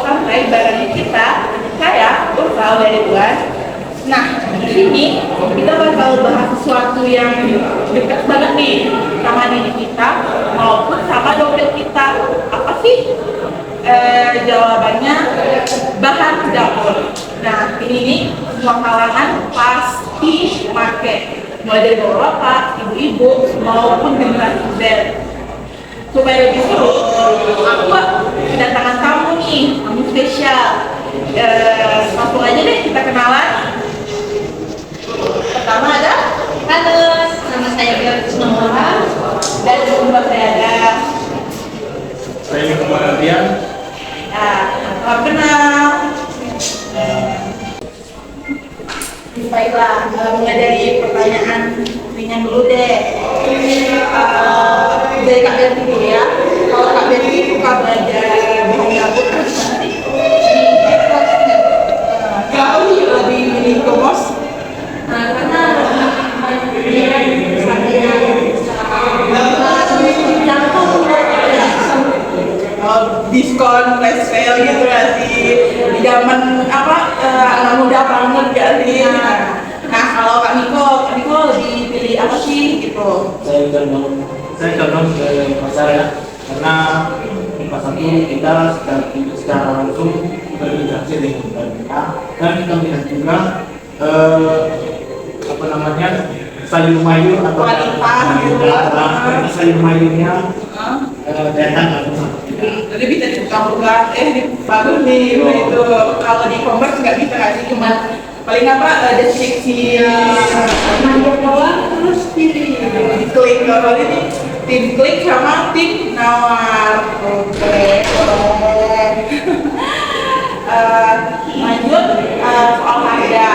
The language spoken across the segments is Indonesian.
sampai barang kita, saya Urfal dari Tuan. Nah, di sini kita bakal bahas sesuatu yang dekat banget nih sama diri kita maupun sama dompet kita. Apa sih? Jawabannya bahan dapur. Nah, ini nih semua kalangan pasti pakai, mulai dari bapak, ibu-ibu maupun generasi Z. Supaya lebih seru, aku kedatangan tamu nih, tamu spesial. Langsung aja deh kita kenalan. Pertama ada, Halo, nama saya Beatrice Nomora. dan kedua saya ada. Saya kemudian Salam kenal. Baiklah, mulai dari pertanyaan ringan dulu deh. Dari Kak Berti dulu ya. Kalau Kak Berti suka belajar bahan dapur kan gimana sih? Kenapa nih lebih milih Komos? Karena Diskon flash sale gitu gak sih? Di zaman anak muda banget gak sih? Nah kalau Kak Niko lebih pilih apa sih gitu? saya condong ke pasar ya, karena di pasar itu kita secara langsung berinteraksi dengan mereka, dan kita melihat juga sayur mayur atau Kualitas. sayur mayurnya datang langsung. Jadi bisa dibuka-buka, bagus nih itu. Kalau di e-commerce nggak bisa nggak sih, cuma paling deskripsi manajer doang, terus pilih klik. Kalau ini tim klik sama tim nawar. Oke. Lanjut soal harga.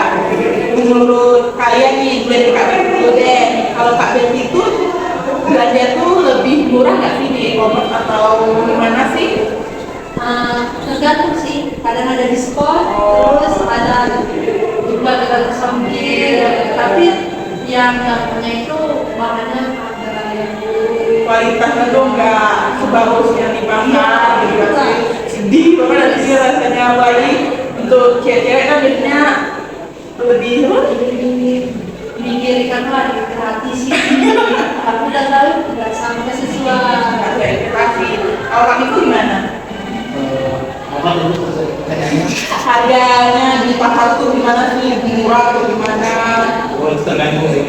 Menurut kalian nih, boleh Kak Berti dulu deh. Kalau Kak Berti itu belanja tuh lebih murah nggak sih di e-commerce atau gimana sih? tergantung sih, kadang ada diskon, terus ada juga gratis ongkir. Tapi yang punya itu bahannya ada yang Kualitasnya tuh nggak sebagus yang di pasar gitu kan sih. Sedih banget nanti rasanya, apalagi untuk cewek-cewek kan biasanya lebih dikirikan lagi gratis sih. Aku udah tahu nggak sampai sesuai. nggak ada edukasi. Kalau kami itu gimana? Apa itu pertanyaannya? Harganya di pasar tuh gimana sih? Lebih murah atau gimana? Tergantung sih.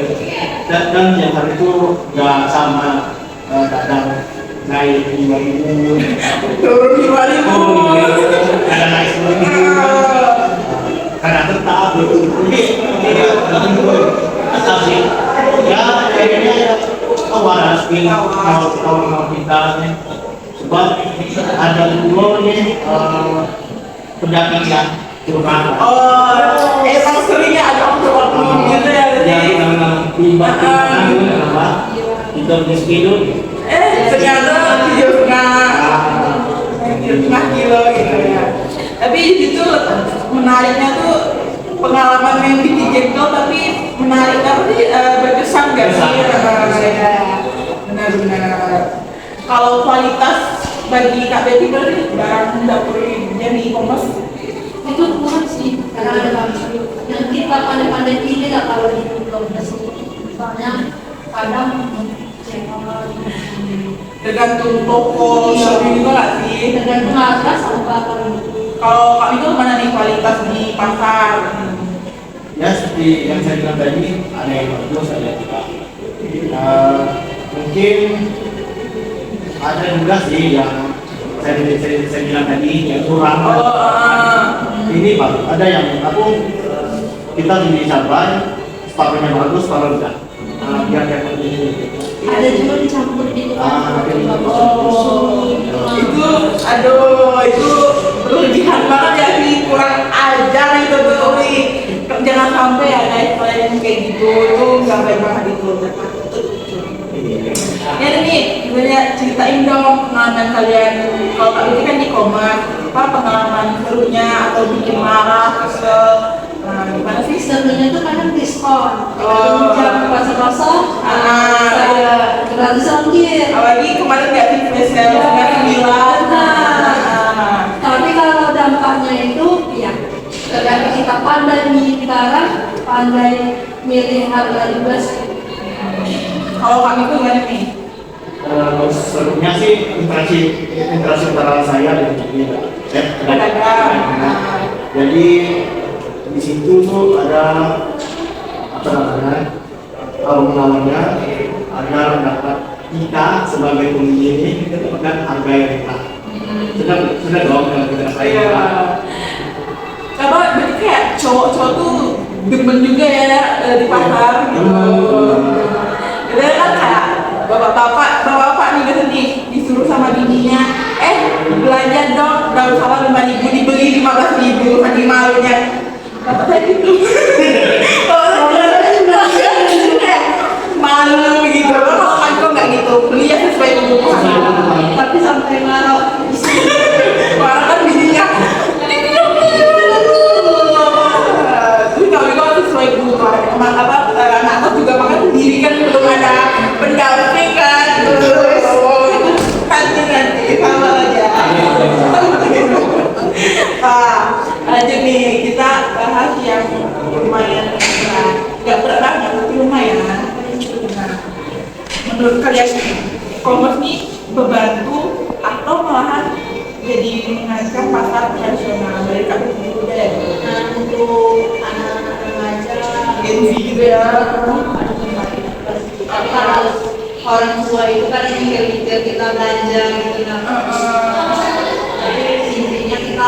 Dan yang hari itu nggak sama, kadang naik 5.000, Turun 5.000. kadang naik 10.000, kadang tetap tetap sih. Ya kayaknya waras sih kalau kita nih, sebab ada dua nih pedagang yang curang. Emang seringnya ada oknum gitu ya Yang jadi. tiba-tiba apa? Kita beli sekilo. Ternyata video setengah kilo gitu ya. Tapi itu menariknya tuh pengalaman yang bikin jengkel, tapi menarik apa sih, berkesan gak sih? Ya, benar-benar. Kalau kualitas bagi Kak Betty berarti barang dapurnya di e-commerce Itu kurang sih, karena ada bangsa yang kita pandai-pandai pilih lah kalau di e-commerce. Soalnya kadang tergantung toko shopee juga nggak sih? tergantung harga sama Kalau Kak itu mana nih kualitas di pasar? Ya seperti yang saya bilang tadi, ada yang bagus, ada yang tidak. Mungkin ada juga sih yang saya bilang tadi yang kurang. Ini bagus. Ada yang kita beli cabai, separuhnya bagus, separuh enggak. Biar dapat ini. ada juga dicampur gitu kan. Itu berlebihan banget ya sih, kurang ajar itu tuh. Jangan sampai ya guys, kalian kayak gitu tuh nggak baik banget itu. Ya nih, gimana ceritain dong pengalaman kalian. Kalau Kak Vicky kan di e-commerce, apa pengalaman serunya atau bikin marah, kesel? Gimana sih? Sebenarnya itu kadang diskon. Oh. Jam puasa kosong, saya gratis ongkir. Apalagi kemarin nggak di flash sale 99. Tapi kalau dampak Tergantung kita pandai milih barang, pandai milih harga juga sih. Kalau kami tuh gimana nih? Sebenarnya sih interaksi antara saya dan Pedagang. Jadi di situ tuh ada apa namanya, kalau menawarnya agar dapat kita sebagai pembeli ini kita dapatkan harga yang murah. Sudah dong kalau kita Iya. Coba berarti kayak cowok-cowok tuh demen juga ya di pasar gitu. Jadi kan kayak bapak-bapak nih biasa nih disuruh sama bininya, belanja dong daun salam 5.000 dibeli 15.000, lagi malunya. Bapak saya gitu. Kalau kayak malu gitu. Kalau aku nggak gitu, beli ya sesuai kebutuhan. Tapi sampai marah. Marah kan bininya. Tapi kalau itu sesuai kebutuhan. Emang apa anak aku juga makan sendiri kan, belum ada pendamping kan. Nanti sama aja. Lanjut nih, kita bahas yang lumayan berat. Gak berat banget, tapi lumayan. Nah, menurut kalian e-commerce nih membantu atau malahan jadi mengancam pasar tradisional? Dari kami dulu deh. Nah, untuk anak-anak remaja, Gen Z gitu ya. tapi kalau orang tua itu kan yang mikir kita belanja gitu jadi intinya kita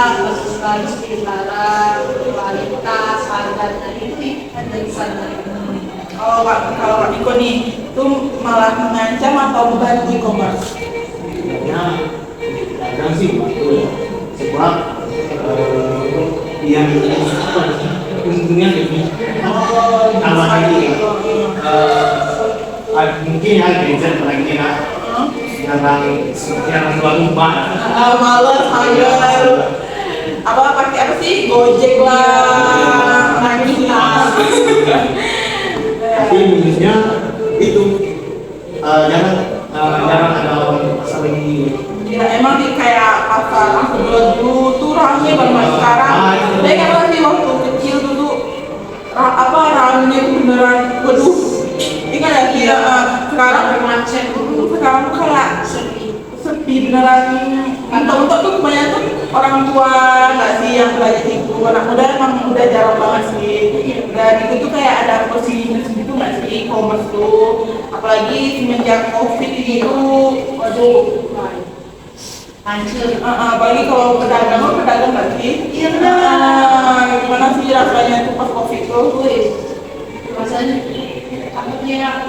harus pilih barang, kualitas, harga, dan itu kan dari sana. Kalau Kak Iko nih, itu malah mengancam atau membantu e-commerce? sebenarnya dagang sih waktu sebab yang untungnya lebih tambah lagi mungkin ya Genzer lagi ya yang keluar rumah Males, mager. Apa pakai apa sih? Gojek lah, nangis lah. tapi minusnya itu jarang ada orang pasar ini. Ya emang di kayak pasar langsung dulu tuh ramai banget sekarang. Saya kan masih waktu kecil dulu ramenya itu beneran, waduh. Ingat ya kira sekarang macet sekarang tuh kayak sepi beneran. Untuk tuh kebanyakan tuh orang tua nggak sih yang belajar itu, anak muda emang udah jarang banget sih. Dan itu tuh kayak ada posisi gitu nggak sih e-commerce tuh, apalagi semenjak COVID itu, waduh. hancur. Apalagi kalau pedagang nggak sih? Iya benar. Gimana sih rasanya tuh pas COVID tuh? Wih, rasanya takutnya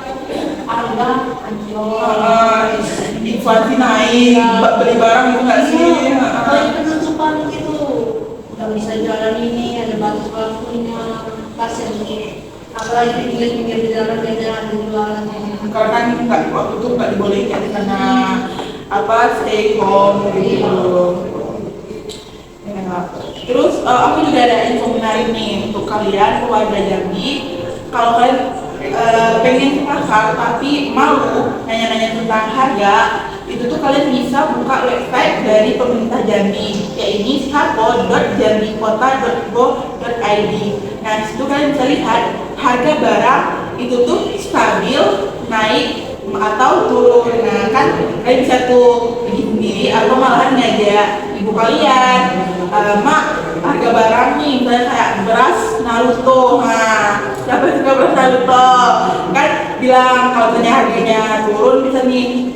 harga hancur. Inflasi naik, beli barang itu nggak sih? Kayak penutupan gitu, nggak bisa jalan ini, ada batu-batunya, kasian gitu. Apalagi pinggir-pinggir jalan ada jualan. Karena kan nggak, waktu itu nggak dibolehin karena stay home gitu. Ya. Terus aku juga ada info menarik nih untuk kalian keluarga Jambi. Kalau kalian pengen ke pasar tapi malu nanya-nanya tentang harga, itu tuh kalian bisa buka website dari pemerintah Jambi, yaitu sharpo.jambikota.go.id. Nah, disitu kalian bisa lihat harga barang itu tuh stabil, naik atau turun. Nah kan kalian bisa tuh pergi sendiri atau malahan ngajak ibu kalian, mak harga barang nih misalnya kayak beras Naruto. Nah siapa yang suka beras Naruto kan bilang kalau misalnya harganya turun, bisa nih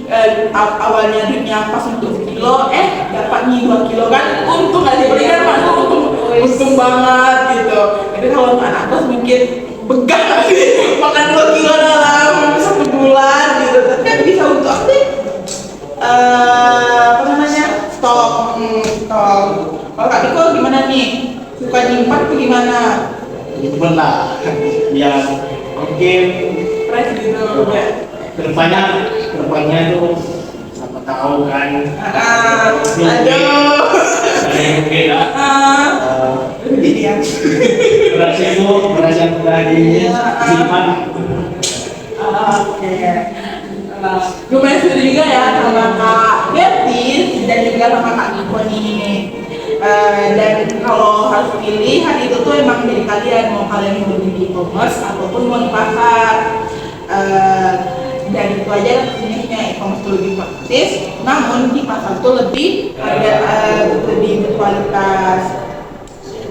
awalnya duitnya pas untuk sekilo dapat nih 2 kilo kan, untung nggak sih? Berarti kan masuk untung banget gitu. Tapi kalau untuk anak kos mungkin begah makan 2 kilo dalam 1 bulan gitu, tapi kan bisa untuk stok. Kalau Kak Diko gimana nih, suka nyimpan atau gimana? Nyimpen lah biar mungkin Fresh gitu ya. kedepannya itu siapa tahu kan Aduh mungkin ya jadi ya beras yang sudah disimpan. Oke. Lumayan seru juga ya sama Kak Bertis dan juga sama Kak Niko nih. Dan kalau harus pilih hari itu tuh emang dari kalian, mau kalian mau di e-commerce ataupun mau di pasar. Dan itu aja jenisnya, e-commerce tuh lebih praktis, namun di pasar tuh lebih lebih berkualitas.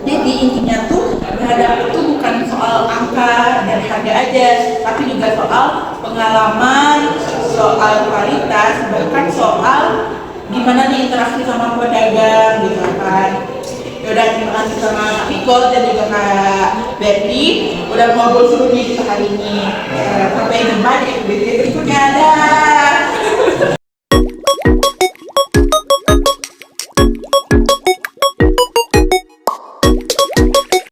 Jadi intinya tuh berhadap itu bukan soal angka dan harga aja, tapi juga soal pengalaman, soal kualitas, bahkan soal gimana nih interaksi sama pedagang gitu kan. Yaudah, terima kasih sama Kak Nicole dan juga Kak Betty udah ngobrol serunya kita hari ini. Sampai jumpa di episode berikutnya. Dah.